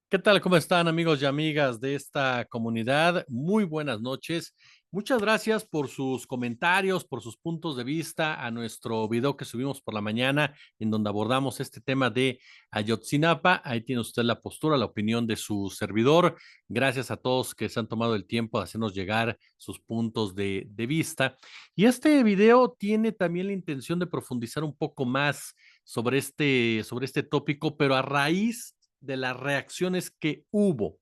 ¿Qué tal? ¿Cómo están amigos y amigas de esta comunidad? Muy buenas noches. Muchas gracias por sus comentarios, por sus puntos de vista a nuestro video que subimos por la mañana, en donde abordamos este tema de Ayotzinapa. Ahí tiene usted la postura, la opinión de su servidor. Gracias a todos que se han tomado el tiempo de hacernos llegar sus puntos de vista. Y este video tiene también la intención de profundizar un poco más sobre este tópico, pero a raíz de las reacciones que hubo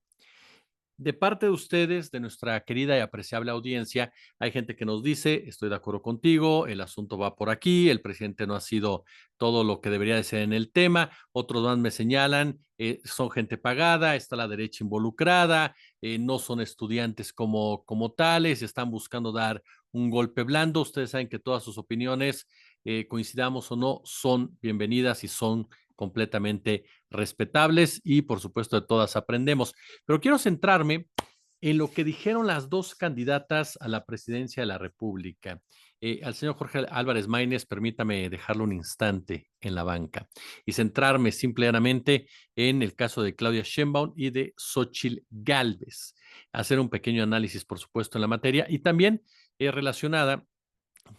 de parte de ustedes, de nuestra querida y apreciable audiencia. Hay gente que nos dice, estoy de acuerdo contigo, el asunto va por aquí, el presidente no ha sido todo lo que debería de ser en el tema. Otros más me señalan, son gente pagada, está la derecha involucrada, no son estudiantes como tales, están buscando dar un golpe blando. Ustedes saben que todas sus opiniones, coincidamos o no, son bienvenidas y son completamente respetables, y por supuesto de todas aprendemos. Pero quiero centrarme en lo que dijeron las dos candidatas a la presidencia de la República. Al señor Jorge Álvarez Maínez, permítame dejarlo un instante en la banca y centrarme simplemente en el caso de Claudia Sheinbaum y de Xochitl Gálvez. Hacer un pequeño análisis, por supuesto, en la materia, y también relacionada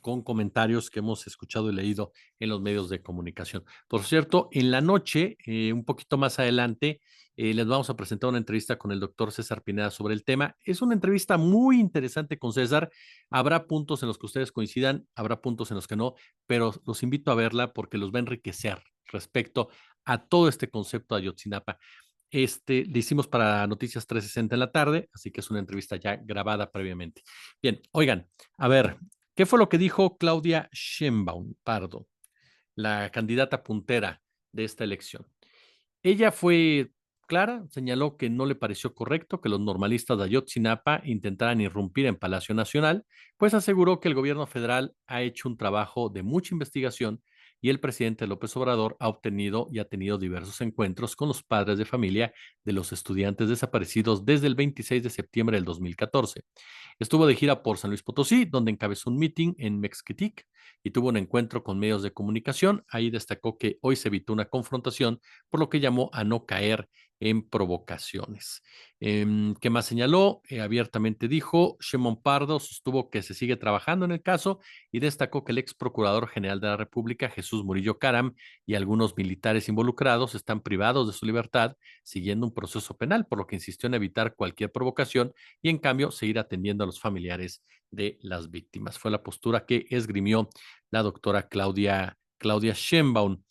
con comentarios que hemos escuchado y leído en los medios de comunicación. Por cierto, en la noche, un poquito más adelante, les vamos a presentar una entrevista con el doctor César Pineda sobre el tema. Es una entrevista muy interesante con César. Habrá puntos en los que ustedes coincidan, habrá puntos en los que no, pero los invito a verla porque los va a enriquecer respecto a todo este concepto de Ayotzinapa. Le hicimos para Noticias 360 en la tarde, así que es una entrevista ya grabada previamente. Bien, oigan, a ver, ¿qué fue lo que dijo Claudia Sheinbaum Pardo, la candidata puntera de esta elección? Ella fue clara, señaló que no le pareció correcto que los normalistas de Ayotzinapa intentaran irrumpir en Palacio Nacional, pues aseguró que el gobierno federal ha hecho un trabajo de mucha investigación y el presidente López Obrador ha obtenido y ha tenido diversos encuentros con los padres de familia de los estudiantes desaparecidos desde el 26 de septiembre del 2014. Estuvo de gira por San Luis Potosí, donde encabezó un meeting en Mexquitic y tuvo un encuentro con medios de comunicación. Ahí destacó que hoy se evitó una confrontación, por lo que llamó a no caer en provocaciones. ¿Qué más señaló? Abiertamente dijo, Sheinbaum Pardo sostuvo que se sigue trabajando en el caso y destacó que el ex procurador general de la República, Jesús Murillo Caram, y algunos militares involucrados están privados de su libertad siguiendo un proceso penal, por lo que insistió en evitar cualquier provocación y en cambio seguir atendiendo a los familiares de las víctimas. Fue la postura que esgrimió la doctora Claudia Sheinbaum.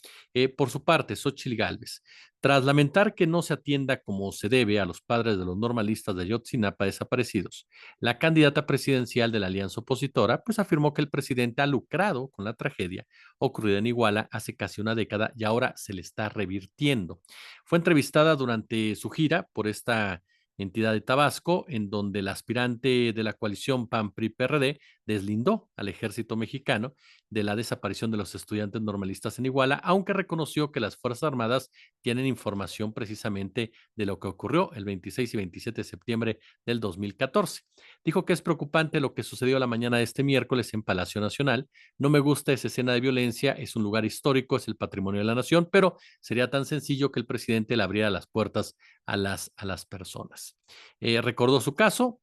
Por su parte, Xochitl Gálvez, tras lamentar que no se atienda como se debe a los padres de los normalistas de Ayotzinapa desaparecidos, la candidata presidencial de la alianza opositora pues afirmó que el presidente ha lucrado con la tragedia ocurrida en Iguala hace casi una década y ahora se le está revirtiendo. Fue entrevistada durante su gira por esta entidad de Tabasco, en donde el aspirante de la coalición PAN-PRI-PRD deslindó al ejército mexicano de la desaparición de los estudiantes normalistas en Iguala, aunque reconoció que las Fuerzas Armadas tienen información precisamente de lo que ocurrió el 26 y 27 de septiembre del 2014. Dijo que es preocupante lo que sucedió la mañana de este miércoles en Palacio Nacional. No me gusta esa escena de violencia, es un lugar histórico, es el patrimonio de la nación, pero sería tan sencillo que el presidente le abriera las puertas a las personas. Recordó su caso,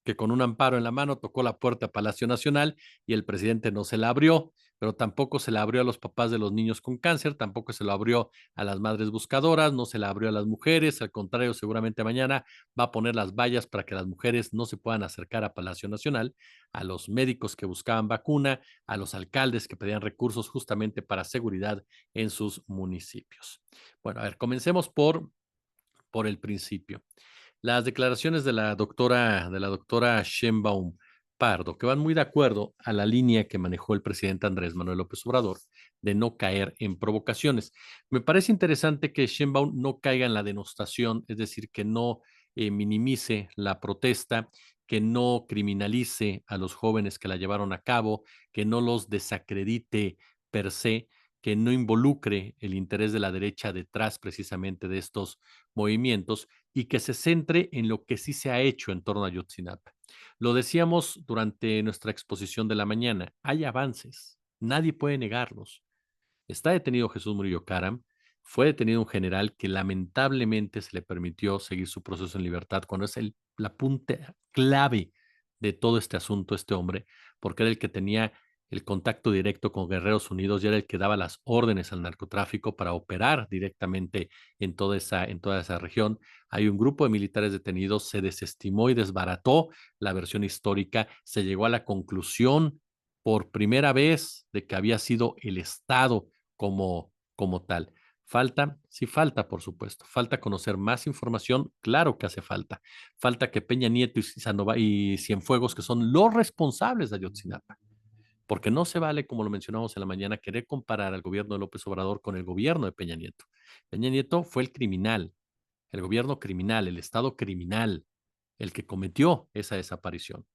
que con un amparo en la mano tocó la puerta a Palacio Nacional y el presidente no se la abrió, pero tampoco se la abrió a los papás de los niños con cáncer, tampoco se la abrió a las madres buscadoras, no se la abrió a las mujeres. Al contrario, seguramente mañana va a poner las vallas para que las mujeres no se puedan acercar a Palacio Nacional, a los médicos que buscaban vacuna, a los alcaldes que pedían recursos justamente para seguridad en sus municipios. Bueno, a ver, comencemos por el principio. Las declaraciones de la doctora Sheinbaum Pardo, que van muy de acuerdo a la línea que manejó el presidente Andrés Manuel López Obrador de no caer en provocaciones. Me parece interesante que Sheinbaum no caiga en la denostación, es decir, que no minimice la protesta, que no criminalice a los jóvenes que la llevaron a cabo, que no los desacredite per se, que no involucre el interés de la derecha detrás precisamente de estos movimientos, y que se centre en lo que sí se ha hecho en torno a Ayotzinapa. Lo decíamos durante nuestra exposición de la mañana, hay avances, nadie puede negarlos. Está detenido Jesús Murillo Caram, fue detenido un general que lamentablemente se le permitió seguir su proceso en libertad, cuando es la punta clave de todo este asunto, este hombre, porque era el que tenía el contacto directo con Guerreros Unidos y era el que daba las órdenes al narcotráfico para operar directamente en toda esa región. Hay un grupo de militares detenidos, se desestimó y desbarató la versión histórica, se llegó a la conclusión por primera vez de que había sido el Estado como tal. Falta, sí falta, por supuesto. Falta conocer más información, claro que hace falta. Falta que Peña Nieto y Cienfuegos, que son los responsables de Ayotzinapa, porque no se vale, como lo mencionamos en la mañana, querer comparar al gobierno de López Obrador con el gobierno de Peña Nieto. Peña Nieto fue el criminal, el gobierno criminal, el Estado criminal, el que cometió esa desaparición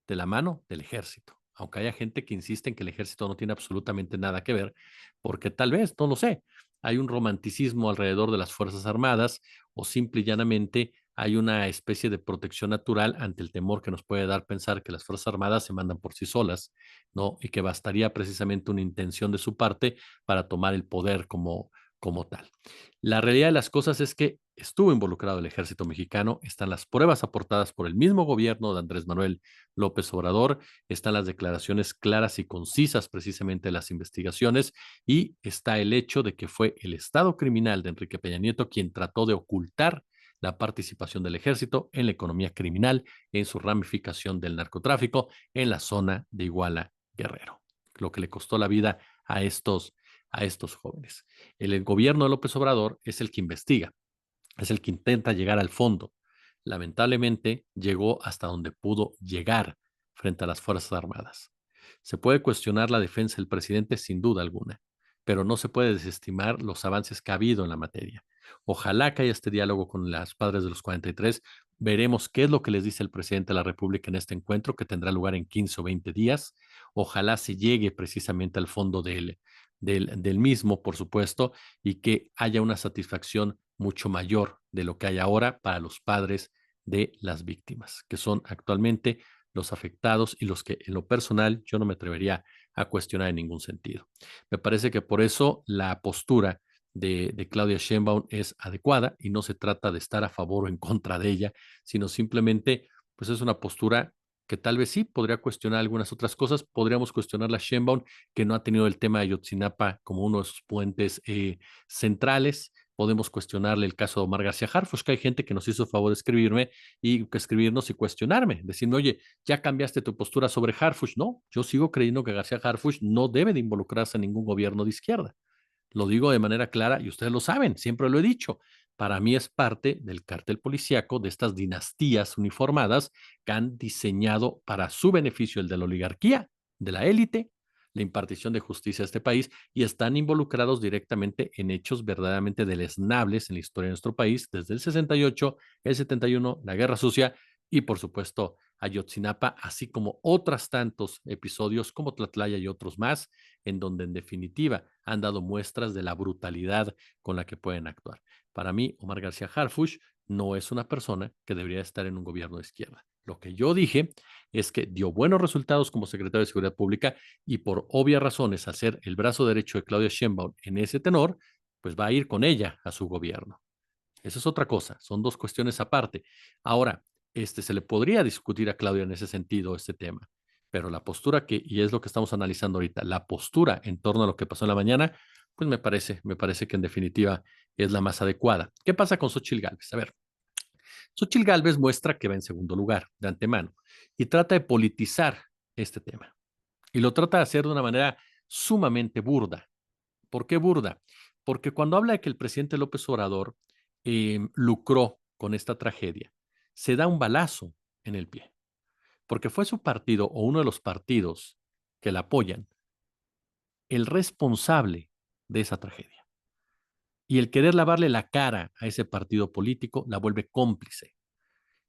de la mano del ejército. Aunque haya gente que insiste en que el ejército no tiene absolutamente nada que ver, porque tal vez, no lo sé, hay un romanticismo alrededor de las Fuerzas Armadas o simple y llanamente hay una especie de protección natural ante el temor que nos puede dar pensar que las Fuerzas Armadas se mandan por sí solas, ¿no? Y que bastaría precisamente una intención de su parte para tomar el poder como tal. La realidad de las cosas es que estuvo involucrado el ejército mexicano, están las pruebas aportadas por el mismo gobierno de Andrés Manuel López Obrador, están las declaraciones claras y concisas precisamente de las investigaciones y está el hecho de que fue el Estado criminal de Enrique Peña Nieto quien trató de ocultar la participación del ejército en la economía criminal, en su ramificación del narcotráfico en la zona de Iguala Guerrero, lo que le costó la vida a estos jóvenes. El gobierno de López Obrador es el que investiga, es el que intenta llegar al fondo. Lamentablemente llegó hasta donde pudo llegar frente a las Fuerzas Armadas. Se puede cuestionar la defensa del presidente sin duda alguna, pero no se puede desestimar los avances que ha habido en la materia. Ojalá que haya este diálogo con los padres de los 43. Veremos qué es lo que les dice el presidente de la República en este encuentro, que tendrá lugar en 15 o 20 días. Ojalá se llegue precisamente al fondo del mismo, por supuesto, y que haya una satisfacción mucho mayor de lo que hay ahora para los padres de las víctimas, que son actualmente los afectados y los que en lo personal yo no me atrevería a cuestionar en ningún sentido. Me parece que por eso la postura de Claudia Sheinbaum es adecuada y no se trata de estar a favor o en contra de ella, sino simplemente pues es una postura que tal vez sí podría cuestionar algunas otras cosas. Podríamos cuestionar la Sheinbaum, que no ha tenido el tema de Ayotzinapa como uno de sus puentes centrales. Podemos cuestionarle el caso de Omar García Harfuch, que hay gente que nos hizo el favor de escribirme y que escribirnos y cuestionarme, decirme, oye, ya cambiaste tu postura sobre Harfuch. No, yo sigo creyendo que García Harfuch no debe de involucrarse en ningún gobierno de izquierda. Lo digo de manera clara y ustedes lo saben, siempre lo he dicho. Para mí es parte del cártel policíaco, de estas dinastías uniformadas que han diseñado para su beneficio el de la oligarquía, de la élite, la impartición de justicia a este país y están involucrados directamente en hechos verdaderamente deleznables en la historia de nuestro país, desde el 68, el 71, la Guerra Sucia y por supuesto Ayotzinapa, así como otros tantos episodios como Tlatlaya y otros más, en donde en definitiva han dado muestras de la brutalidad con la que pueden actuar. Para mí, Omar García Harfuch no es una persona que debería estar en un gobierno de izquierda. Lo que yo dije es que dio buenos resultados como secretario de Seguridad Pública y por obvias razones, al ser el brazo derecho de Claudia Sheinbaum en ese tenor, pues va a ir con ella a su gobierno. Esa es otra cosa, son dos cuestiones aparte. Ahora, se le podría discutir a Claudia en ese sentido, este tema, pero la postura y es lo que estamos analizando ahorita, la postura en torno a lo que pasó en la mañana, pues me parece que en definitiva es la más adecuada. ¿Qué pasa con Xochitl Gálvez? A ver, Xochitl Gálvez muestra que va en segundo lugar de antemano y trata de politizar este tema. Y lo trata de hacer de una manera sumamente burda. ¿Por qué burda? Porque cuando habla de que el presidente López Obrador lucró con esta tragedia, se da un balazo en el pie, porque fue su partido o uno de los partidos que la apoyan el responsable de esa tragedia. Y el querer lavarle la cara a ese partido político la vuelve cómplice.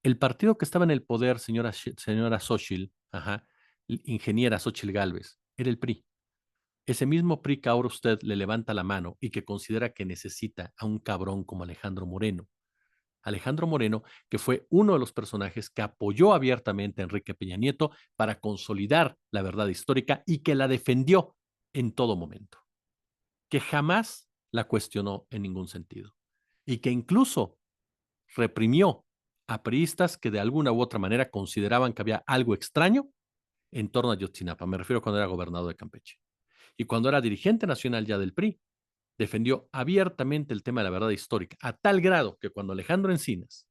El partido que estaba en el poder, señora Xochitl, ajá, ingeniera Xochitl Gálvez, era el PRI. Ese mismo PRI que ahora usted le levanta la mano y que considera que necesita a un cabrón como Alejandro Moreno. Alejandro Moreno, que fue uno de los personajes que apoyó abiertamente a Enrique Peña Nieto para consolidar la verdad histórica y que la defendió en todo momento. Que jamás la cuestionó en ningún sentido. Y que incluso reprimió a priistas que de alguna u otra manera consideraban que había algo extraño en torno a Ayotzinapa. Me refiero cuando era gobernador de Campeche. Y cuando era dirigente nacional ya del PRI, defendió abiertamente el tema de la verdad histórica, a tal grado que cuando Alejandro Encinas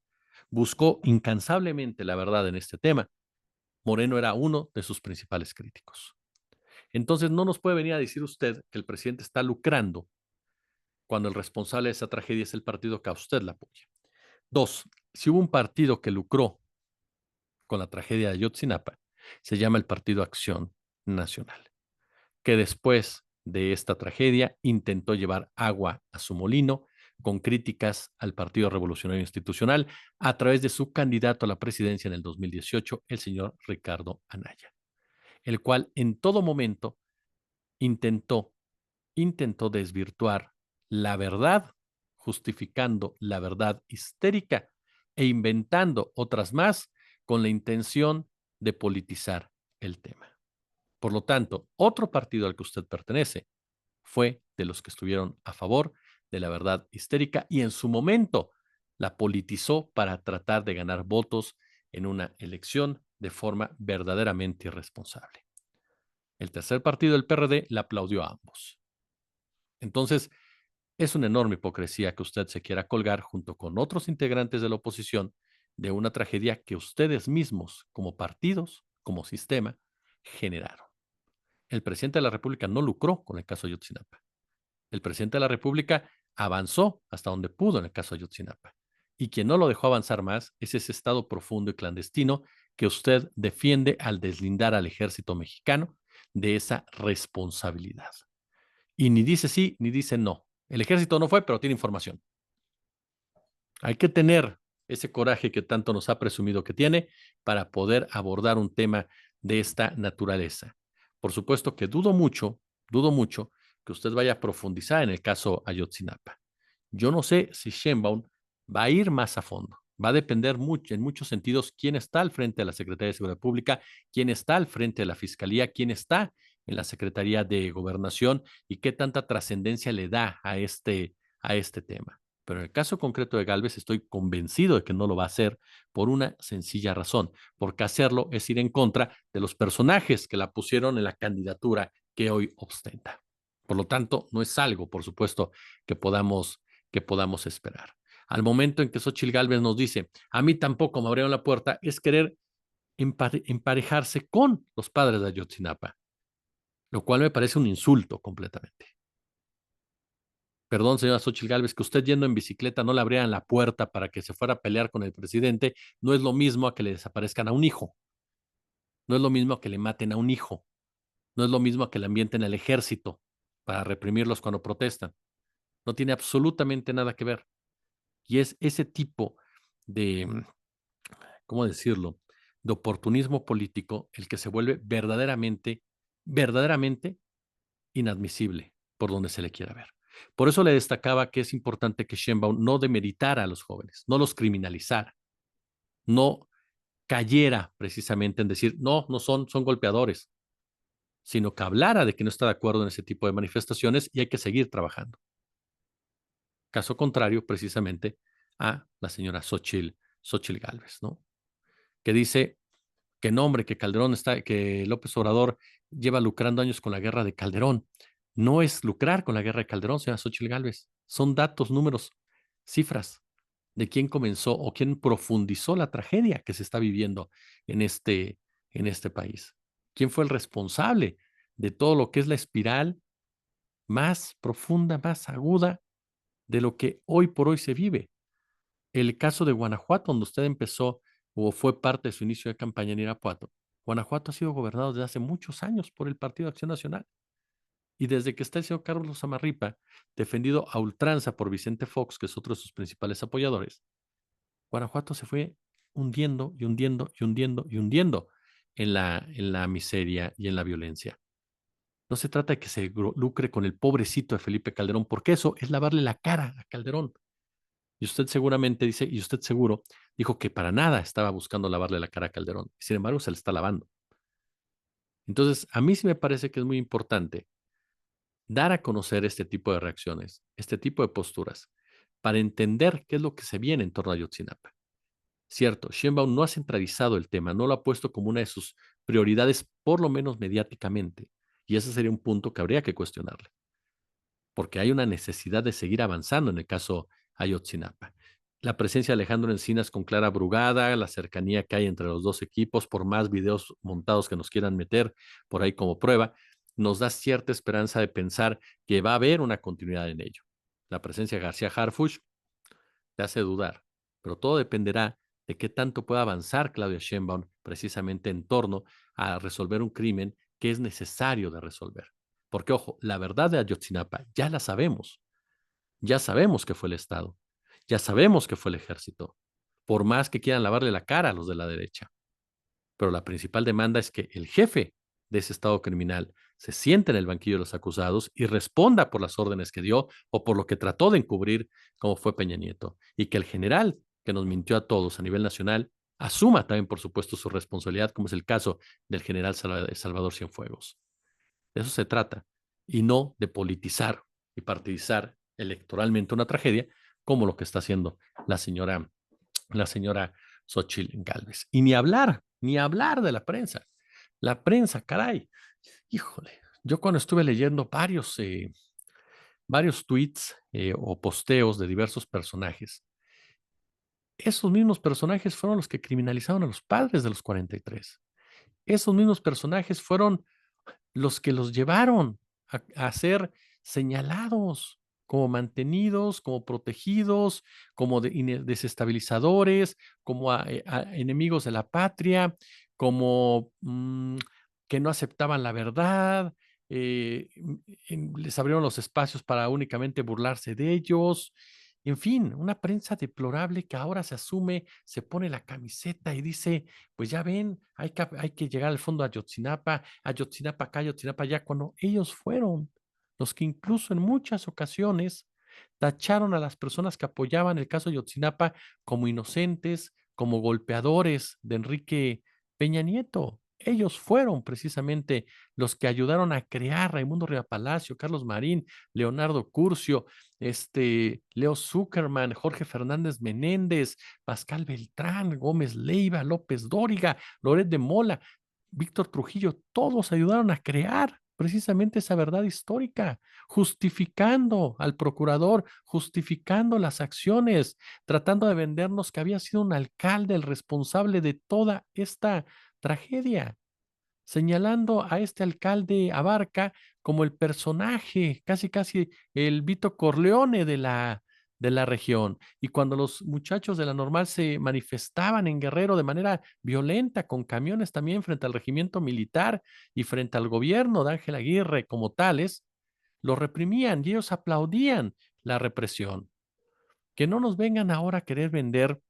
buscó incansablemente la verdad en este tema, Moreno era uno de sus principales críticos. Entonces no nos puede venir a decir usted que el presidente está lucrando cuando el responsable de esa tragedia es el partido que a usted la apoya. Dos, si hubo un partido que lucró con la tragedia de Ayotzinapa, se llama el Partido Acción Nacional, que después de esta tragedia intentó llevar agua a su molino con críticas al Partido Revolucionario Institucional a través de su candidato a la presidencia en el 2018, el señor Ricardo Anaya, el cual en todo momento intentó, intentó desvirtuar la verdad, justificando la verdad histérica e inventando otras más con la intención de politizar el tema. Por lo tanto, otro partido al que usted pertenece fue de los que estuvieron a favor de la verdad histérica y en su momento la politizó para tratar de ganar votos en una elección de forma verdaderamente irresponsable. El tercer partido, el PRD, le aplaudió a ambos. Entonces, es una enorme hipocresía que usted se quiera colgar junto con otros integrantes de la oposición de una tragedia que ustedes mismos, como partidos, como sistema, generaron. El presidente de la República no lucró con el caso Ayotzinapa. El presidente de la República avanzó hasta donde pudo en el caso Ayotzinapa. Y quien no lo dejó avanzar más es ese estado profundo y clandestino que usted defiende al deslindar al ejército mexicano de esa responsabilidad. Y ni dice sí ni dice no. El ejército no fue, pero tiene información. Hay que tener ese coraje que tanto nos ha presumido que tiene para poder abordar un tema de esta naturaleza. Por supuesto que dudo mucho que usted vaya a profundizar en el caso Ayotzinapa. Yo no sé si Sheinbaum va a ir más a fondo. Va a depender mucho, en muchos sentidos, quién está al frente de la Secretaría de Seguridad Pública, quién está al frente de la Fiscalía, quién está en la Secretaría de Gobernación y qué tanta trascendencia le da a este tema. Pero en el caso concreto de Gálvez estoy convencido de que no lo va a hacer por una sencilla razón, porque hacerlo es ir en contra de los personajes que la pusieron en la candidatura que hoy ostenta. Por lo tanto, no es algo, por supuesto, que podamos esperar. Al momento en que Xochitl Gálvez nos dice, a mí tampoco me abrieron la puerta, es querer emparejarse con los padres de Ayotzinapa, lo cual me parece un insulto completamente. Perdón, señora Xochitl Gálvez, que usted yendo en bicicleta no le abrieran la puerta para que se fuera a pelear con el presidente, no es lo mismo a que le desaparezcan a un hijo, no es lo mismo a que le maten a un hijo, no es lo mismo a que le ambienten al ejército para reprimirlos cuando protestan. No tiene absolutamente nada que ver. Y es ese tipo de, ¿cómo decirlo?, de oportunismo político el que se vuelve verdaderamente inadmisible por donde se le quiera ver. Por eso le destacaba que es importante que Sheinbaum no demeritara a los jóvenes, no los criminalizara, no cayera precisamente en decir, no, no son golpeadores, sino que hablara de que no está de acuerdo en ese tipo de manifestaciones y hay que seguir trabajando. Caso contrario, precisamente, a la señora Xochitl Gálvez, ¿no? Que dice que no, hombre, que Calderón está, que López Obrador lleva lucrando años con la guerra de Calderón. No es lucrar con la guerra de Calderón, señora Xochitl Gálvez. Son datos, números, cifras de quién comenzó o quién profundizó la tragedia que se está viviendo en en este país. ¿Quién fue el responsable de todo lo que es la espiral más profunda, más aguda de lo que hoy por hoy se vive? El caso de Guanajuato, donde usted empezó o fue parte de su inicio de campaña en Irapuato. Guanajuato ha sido gobernado desde hace muchos años por el Partido de Acción Nacional. Y desde que está el señor Carlos Amarripa, defendido a ultranza por Vicente Fox, que es otro de sus principales apoyadores, Guanajuato se fue hundiendo y hundiendo y hundiendo y hundiendo en la miseria y en la violencia. No se trata de que se lucre con el pobrecito de Felipe Calderón, porque eso es lavarle la cara a Calderón. Y usted seguramente dice, y usted seguro, dijo que para nada estaba buscando lavarle la cara a Calderón. Sin embargo, se le está lavando. Entonces, a mí sí me parece que es muy importante dar a conocer este tipo de reacciones, este tipo de posturas, para entender qué es lo que se viene en torno a Ayotzinapa. Cierto, Sheinbaum no ha centralizado el tema, no lo ha puesto como una de sus prioridades, por lo menos mediáticamente, y ese sería un punto que habría que cuestionarle, porque hay una necesidad de seguir avanzando en el caso Ayotzinapa. La presencia de Alejandro Encinas con Clara Brugada, la cercanía que hay entre los dos equipos, por más videos montados que nos quieran meter por ahí como prueba, nos da cierta esperanza de pensar que va a haber una continuidad en ello. La presencia de García Harfuch te hace dudar, pero todo dependerá de qué tanto pueda avanzar Claudia Sheinbaum precisamente en torno a resolver un crimen que es necesario de resolver. Porque, ojo, la verdad de Ayotzinapa ya sabemos que fue el Estado, ya sabemos que fue el ejército, por más que quieran lavarle la cara a los de la derecha. Pero la principal demanda es que el jefe de ese Estado criminal se siente en el banquillo de los acusados y responda por las órdenes que dio o por lo que trató de encubrir, como fue Peña Nieto. Y que el general que nos mintió a todos a nivel nacional asuma también, por supuesto, su responsabilidad, como es el caso del general Salvador Cienfuegos. De eso se trata, y no de politizar y partidizar electoralmente una tragedia, como lo que está haciendo la señora la señora Xochitl Gálvez. Y ni hablar de la prensa. La prensa, caray. Híjole, yo cuando estuve leyendo varios tweets o posteos de diversos personajes, esos mismos personajes fueron los que criminalizaron a los padres de los 43. Esos mismos personajes fueron los que los llevaron a ser señalados como mantenidos, como protegidos, como desestabilizadores, como a enemigos de la patria, como que no aceptaban la verdad, les abrieron los espacios para únicamente burlarse de ellos. En fin, una prensa deplorable que ahora se asume, se pone la camiseta y dice, pues ya ven, hay que llegar al fondo de Ayotzinapa acá, Ayotzinapa allá, cuando ellos fueron los que incluso en muchas ocasiones tacharon a las personas que apoyaban el caso Ayotzinapa como inocentes, como golpeadores de Enrique Peña Nieto. Ellos fueron precisamente los que ayudaron a crear Raimundo Riva Palacio, Carlos Marín, Leonardo Curcio, Leo Zuckerman, Jorge Fernández Menéndez, Pascal Beltrán, Gómez Leiva, López Dóriga, Loret de Mola, Víctor Trujillo, todos ayudaron a crear precisamente esa verdad histórica, justificando al procurador, justificando las acciones, tratando de vendernos que había sido un alcalde el responsable de toda esta tragedia, señalando a este alcalde Abarca como el personaje, casi casi el Vito Corleone de la región. Y cuando los muchachos de la Normal se manifestaban en Guerrero de manera violenta, con camiones también frente al regimiento militar y frente al gobierno de Ángel Aguirre como tales, los reprimían y ellos aplaudían la represión. Que no nos vengan ahora a querer vender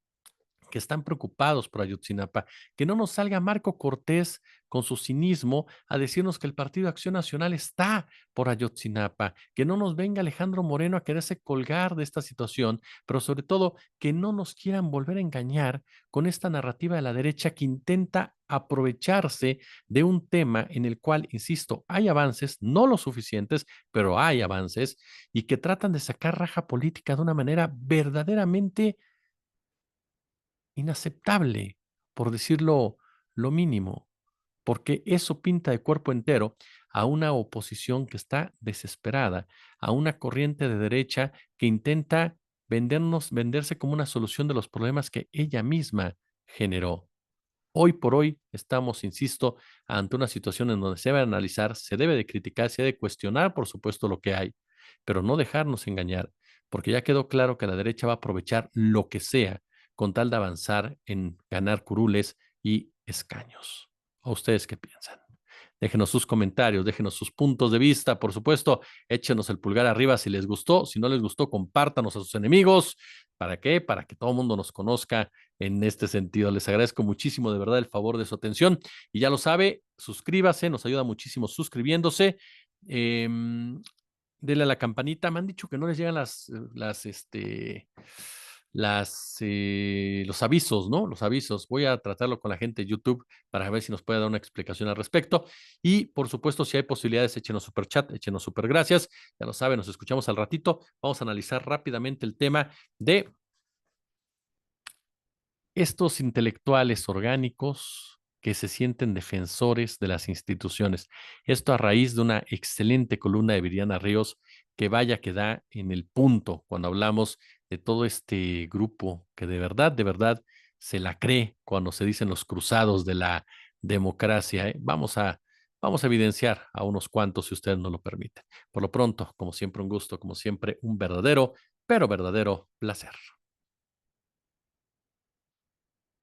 que están preocupados por Ayotzinapa, que no nos salga Marco Cortés con su cinismo a decirnos que el Partido Acción Nacional está por Ayotzinapa, que no nos venga Alejandro Moreno a quererse colgar de esta situación, pero sobre todo que no nos quieran volver a engañar con esta narrativa de la derecha que intenta aprovecharse de un tema en el cual, insisto, hay avances, no lo suficientes, pero hay avances, y que tratan de sacar raja política de una manera verdaderamente inaceptable, por decirlo lo mínimo, porque eso pinta de cuerpo entero a una oposición que está desesperada, a una corriente de derecha que intenta venderse como una solución de los problemas que ella misma generó. Hoy por hoy estamos, insisto, ante una situación en donde se debe analizar, se debe de criticar, se debe de cuestionar, por supuesto, lo que hay, pero no dejarnos engañar, porque ya quedó claro que la derecha va a aprovechar lo que sea con tal de avanzar en ganar curules y escaños. ¿A ustedes qué piensan? Déjenos sus comentarios, déjenos sus puntos de vista, por supuesto, échenos el pulgar arriba si les gustó, si no les gustó, compártanos a sus enemigos. ¿Para qué? Para que todo el mundo nos conozca en este sentido. Les agradezco muchísimo de verdad el favor de su atención y ya lo sabe, suscríbase, nos ayuda muchísimo suscribiéndose. Eh, Dele a la campanita. Me han dicho que no les llegan los avisos, ¿no? Los avisos. Voy a tratarlo con la gente de YouTube para ver si nos puede dar una explicación al respecto. Y por supuesto, si hay posibilidades, échenos super chat, échenos super gracias. Ya lo saben, nos escuchamos al ratito. Vamos a analizar rápidamente el tema de estos intelectuales orgánicos que se sienten defensores de las instituciones. Esto a raíz de una excelente columna de Viriana Ríos, que vaya que da en el punto cuando hablamos de todo este grupo que de verdad, se la cree cuando se dicen los cruzados de la democracia, ¿eh? Vamos a evidenciar a unos cuantos si ustedes nos lo permiten. Por lo pronto, como siempre, un gusto, como siempre, un verdadero, pero verdadero placer.